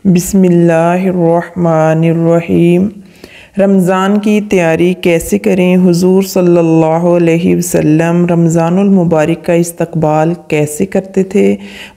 بسم اللہ الرحمن الرحیم۔ رمضان کی تیاری کیسے کریں؟ حضور صلی اللہ علیہ وسلم رمضان المبارک کا استقبال کیسے کرتے تھے؟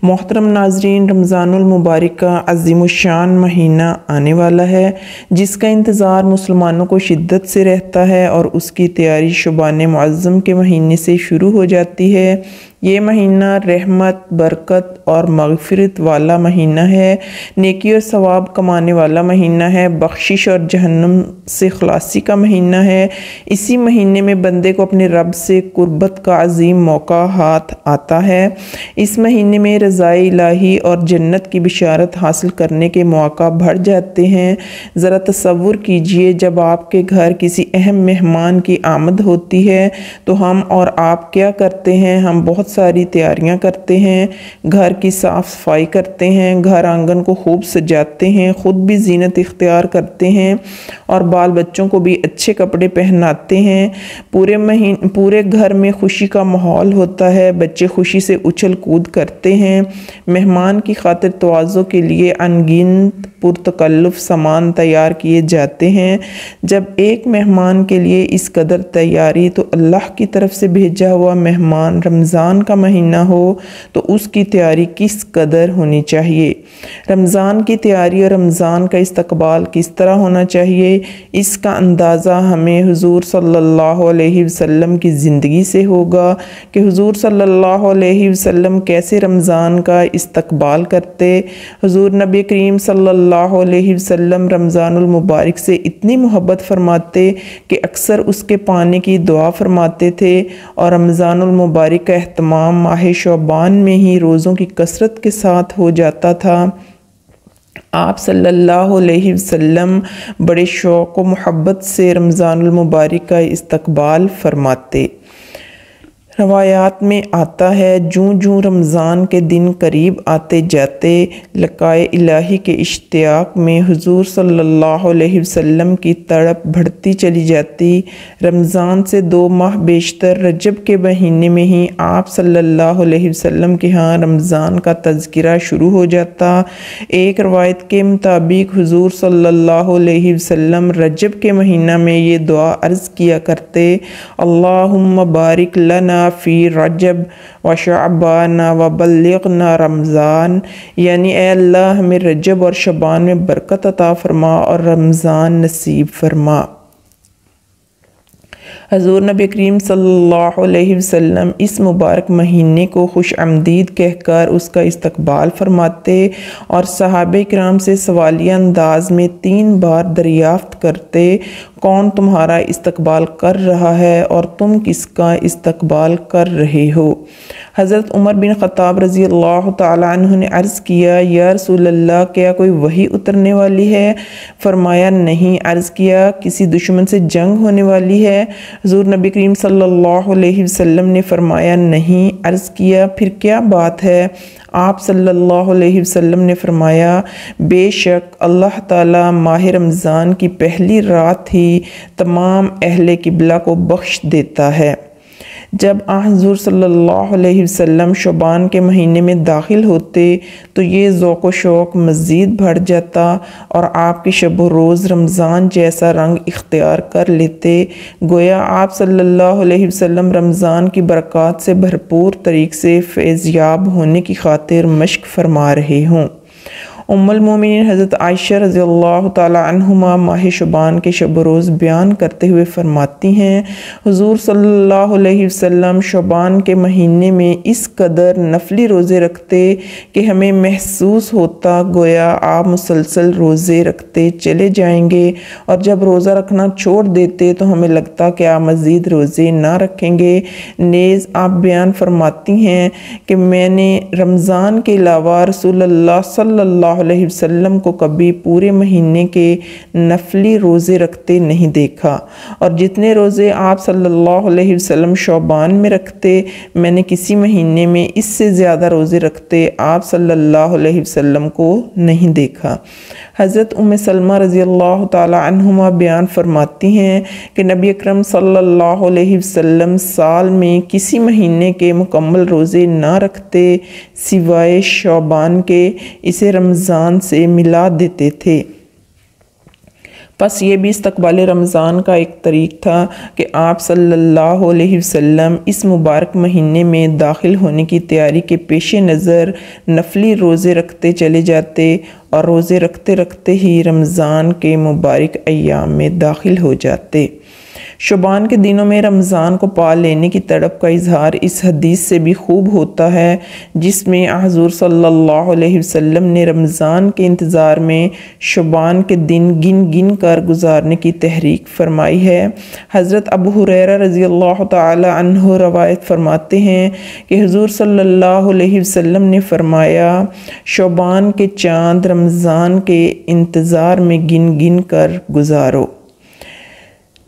محترم ناظرین، رمضان المبارک کا عظیم الشان مہینہ آنے والا ہے، جس کا انتظار مسلمانوں کو شدت سے رہتا ہے اور اس کی تیاری شعبان معظم کے مہینے سے شروع ہو جاتی ہے۔ یہ مہینہ رحمت، برکت اور مغفرت والا مہینہ ہے، نیکی اور ثواب کمانے والا مہینہ ہے، بخشش اور جہنم سے خلاصی کا مہینہ ہے۔ اسی مہینے میں بندے کو اپنے رب سے قربت کا عظیم موقع ہاتھ آتا ہے۔ اس مہینے میں رضائے الہی اور جنت کی بشارت حاصل کرنے کے مواقع بڑھ جاتے ہیں۔ ذرا تصور کیجئے، جب آپ کے گھر کسی اہم مہمان کی آمد ہوتی ہے تو ہم اور آپ کیا کرتے ہیں؟ ہم بہت ساری تیاریاں کرتے ہیں، گھر کی صاف صفائی کرتے ہیں، گھر آنگن کو خوب سجاتے ہیں، خود بھی زینت اختیار کرتے ہیں اور بال بچوں کو بھی اچھے کپڑے پہناتے ہیں۔ پورے گھر میں خوشی کا ماحول ہوتا ہے، بچے خوشی سے اچھل کود کرتے ہیں۔ مہمان کی خاطر تواضع کے لیے انگنت پرتکلف سامان تیار کیے جاتے ہیں۔ جب ایک مہمان کے لیے اس قدر تیاری، تو اللہ کی طرف سے بھیجا ہوا مہمان رمضان کا مہینہ ہو تو اس کی تیاری کس قدر ہونی چاہیے؟ رمضان کی تیاری اور رمضان کا استقبال کس طرح ہونا چاہیے، اس کا اندازہ ہمیں حضور صلی اللہ علیہ وسلم کی زندگی سے ہوگا کہ حضور صلی اللہ علیہ وسلم کیسے رمضان کا استقبال کرتے۔ حضور نبی کریم صلی اللہ علیہ وسلم رمضان المبارک سے اتنی محبت فرماتے کہ اکثر اس کے پانے کی دعا فرماتے تھے، اور رمضان المبارک کا اہتمام ماہ شعبان میں ہی روزوں کی کثرت کے ساتھ ہو جاتا تھا۔ آپ صلی اللہ علیہ وسلم بڑے شوق و محبت سے رمضان المبارک کا استقبال فرماتے۔ روایات میں آتا ہے، جوں رمضان کے دن قریب آتے جاتے، لقائے الہی کے اشتیاق میں حضور صلی اللہ علیہ وسلم کی تڑپ بڑھتی چلی جاتی۔ رمضان سے 2 ماہ بیشتر رجب کے مہینے میں ہی آپ صلی اللہ علیہ وسلم کے ہاں رمضان کا تذکرہ شروع ہو جاتا۔ ایک روایت کے مطابق حضور صلی اللہ علیہ وسلم رجب کے مہینہ میں یہ دعا عرض کیا کرتے: اللہم بارک لنا فی رجب و شعبان و بلغنا رمضان، یعنی اے اللہ ہمیں رجب اور شعبان میں برکت عطا فرما اور رمضان نصیب فرما۔ حضور نبی کریم صلی اللہ علیہ وسلم اس مبارک مہینے کو خوش آمدید کہہ کر اس کا استقبال فرماتے اور صحابہ کرام سے سوالیہ انداز میں 3 بار دریافت کرتے: کون تمہارا استقبال کر رہا ہے اور تم کس کا استقبال کر رہے ہو؟ حضرت عمر بن خطاب رضی اللہ تعالیٰ عنہ نے عرض کیا: یا رسول اللہ، کیا کوئی وحی اترنے والی ہے؟ فرمایا: نہیں۔ عرض کیا: کسی دشمن سے جنگ ہونے والی ہے؟ حضور نبی کریم صلی اللہ علیہ وسلم نے فرمایا: نہیں۔ عرض کیا: پھر کیا بات ہے؟ آپ صلی اللہ علیہ وسلم نے فرمایا: بے شک اللہ تعالیٰ ماہ رمضان کی پہلی رات ہی تمام اہل قبلہ کو بخش دیتا ہے۔ جب حضور صلی اللہ علیہ وسلم شعبان کے مہینے میں داخل ہوتے تو یہ ذوق و شوق مزید بڑھ جاتا اور آپ کی شب و روز رمضان جیسا رنگ اختیار کر لیتے، گویا آپ صلی اللہ علیہ وسلم رمضان کی برکات سے بھرپور طریق سے فیض یاب ہونے کی خاطر مشق فرما رہے ہوں۔ ام المومنین حضرت عائشہ رضی اللہ تعالی عنہما ماہ شعبان کے شب و روز بیان کرتے ہوئے فرماتی ہیں: حضور صلی اللہ علیہ وسلم شعبان کے مہینے میں اس قدر نفلی روزے رکھتے کہ ہمیں محسوس ہوتا گویا آپ مسلسل روزے رکھتے چلے جائیں گے، اور جب روزہ رکھنا چھوڑ دیتے تو ہمیں لگتا کہ آپ مزید روزے نہ رکھیں گے۔ نیز آپ بیان فرماتی ہیں کہ میں نے رمضان کے علاوہ رسول اللہ صلی اللہ علیہ وسلم کو کبھی پورے مہینے کے نفلی روزے رکھتے نہیں دیکھا، اور جتنے روزے آپ صلی اللہ علیہ وسلم شعبان میں رکھتے، میں نے کسی مہینے میں اس سے زیادہ روزے رکھتے آپ صلی اللہ علیہ وسلم کو نہیں دیکھا۔ حضرت ام سلمہ رضی اللہ تعالی عنہما بیان فرماتی ہیں کہ نبی اکرم صلی اللہ علیہ وسلم سال میں کسی مہینے کے مکمل روزے نہ رکھتے سوائے شعبان کے، اسے رمضان رمضان سے ملا دیتے تھے۔ پس یہ بھی استقبال رمضان کا ایک طریق تھا کہ آپ صلی اللہ علیہ وسلم اس مبارک مہینے میں داخل ہونے کی تیاری کے پیش نظر نفلی روزے رکھتے چلے جاتے اور روزے رکھتے رکھتے ہی رمضان کے مبارک ایام میں داخل ہو جاتے۔ شعبان کے دنوں میں رمضان کو پا لینے کی تڑپ کا اظہار اس حدیث سے بھی خوب ہوتا ہے جس میں حضور صلی اللہ علیہ وسلم نے رمضان کے انتظار میں شعبان کے دن گن گن کر گزارنے کی تحریک فرمائی ہے۔ حضرت ابو ہریرہ رضی اللہ تعالی عنہ روایت فرماتے ہیں کہ حضور صلی اللہ علیہ وسلم نے فرمایا، شعبان کے چاند رمضان کے انتظار میں گن گن کر گزارو۔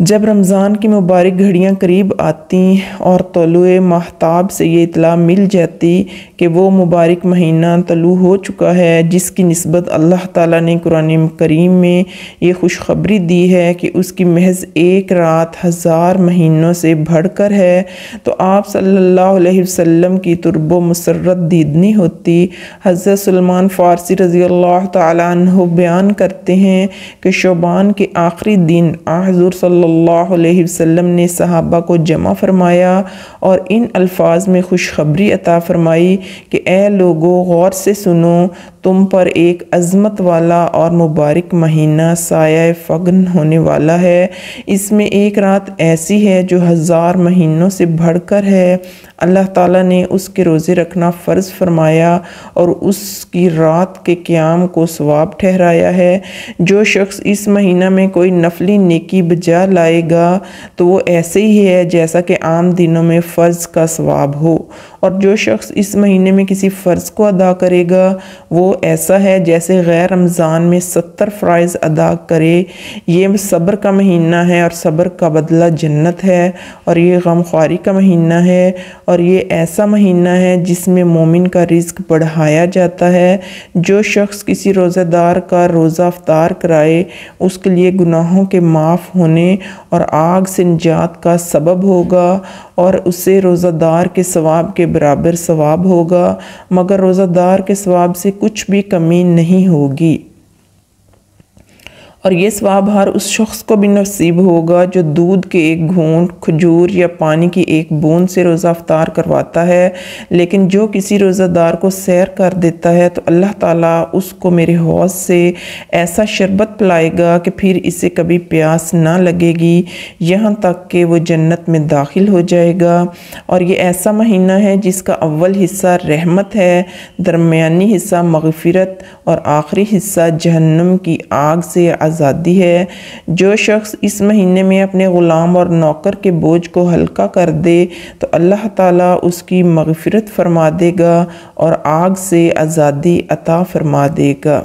جب رمضان کی مبارک گھڑیاں قریب آتی اور طلوع ماہتاب سے یہ اطلاع مل جاتی کہ وہ مبارک مہینہ طلوع ہو چکا ہے جس کی نسبت اللہ تعالیٰ نے قرآن کریم میں یہ خوشخبری دی ہے کہ اس کی محض ایک رات 1000 مہینوں سے بڑھ کر ہے، تو آپ صلی اللہ علیہ وسلم کی ترب و مسرت دیدنی ہوتی۔ حضرت سلمان فارسی رضی اللہ تعالیٰ عنہ بیان کرتے ہیں کہ شعبان کے آخری دن حضور صلی اللہ علیہ وسلم نے صحابہ کو جمع فرمایا اور ان الفاظ میں خوشخبری عطا فرمائی کہ اے لوگو، غور سے سنو، تم پر ایک عظمت والا اور مبارک مہینہ سایہ فگن ہونے والا ہے۔ اس میں ایک رات ایسی ہے جو 1000 مہینوں سے بڑھ کر ہے۔ اللہ تعالیٰ نے اس کے روزے رکھنا فرض فرمایا اور اس کی رات کے قیام کو ثواب ٹھہرایا ہے۔ جو شخص اس مہینہ میں کوئی نفلی نیکی بجا لائے گا تو وہ ایسے ہی ہے جیسا کہ عام دنوں میں فرض کا ثواب ہو، اور جو شخص اس مہینے میں کسی فرض کو ادا کرے گا وہ ایسا ہے جیسے غیر رمضان میں 70 فرائض ادا کرے۔ یہ صبر کا مہینہ ہے اور صبر کا بدلہ جنت ہے، اور یہ غمخواری کا مہینہ ہے، اور یہ ایسا مہینہ ہے جس میں مومن کا رزق بڑھایا جاتا ہے۔ جو شخص کسی روزہ دار کا روزہ افطار کرائے اس کے لیے گناہوں کے معاف ہونے اور آگ سے نجات کا سبب ہوگا، اور اسے روزہ دار کے ثواب کے برابر ثواب ہوگا، مگر روزہ دار کے ثواب سے کچھ بھی کمی نہیں ہوگی، اور یہ ثواب ہر اس شخص کو بھی نصیب ہوگا جو دودھ کے ایک گھونٹ، کھجور یا پانی کی ایک بوند سے روزہ افطار کرواتا ہے۔ لیکن جو کسی روزہ دار کو سیر کر دیتا ہے تو اللہ تعالیٰ اس کو میرے حوض سے ایسا شربت پلائے گا کہ پھر اسے کبھی پیاس نہ لگے گی یہاں تک کہ وہ جنت میں داخل ہو جائے گا۔ اور یہ ایسا مہینہ ہے جس کا اول حصہ رحمت ہے، درمیانی حصہ مغفرت اور آخری حصہ جہنم کی آگ سے آزادی ہے۔ جو شخص اس مہینے میں اپنے غلام اور نوکر کے بوجھ کو ہلکا کر دے تو اللہ تعالیٰ اس کی مغفرت فرما دے گا اور آگ سے آزادی عطا فرما دے گا۔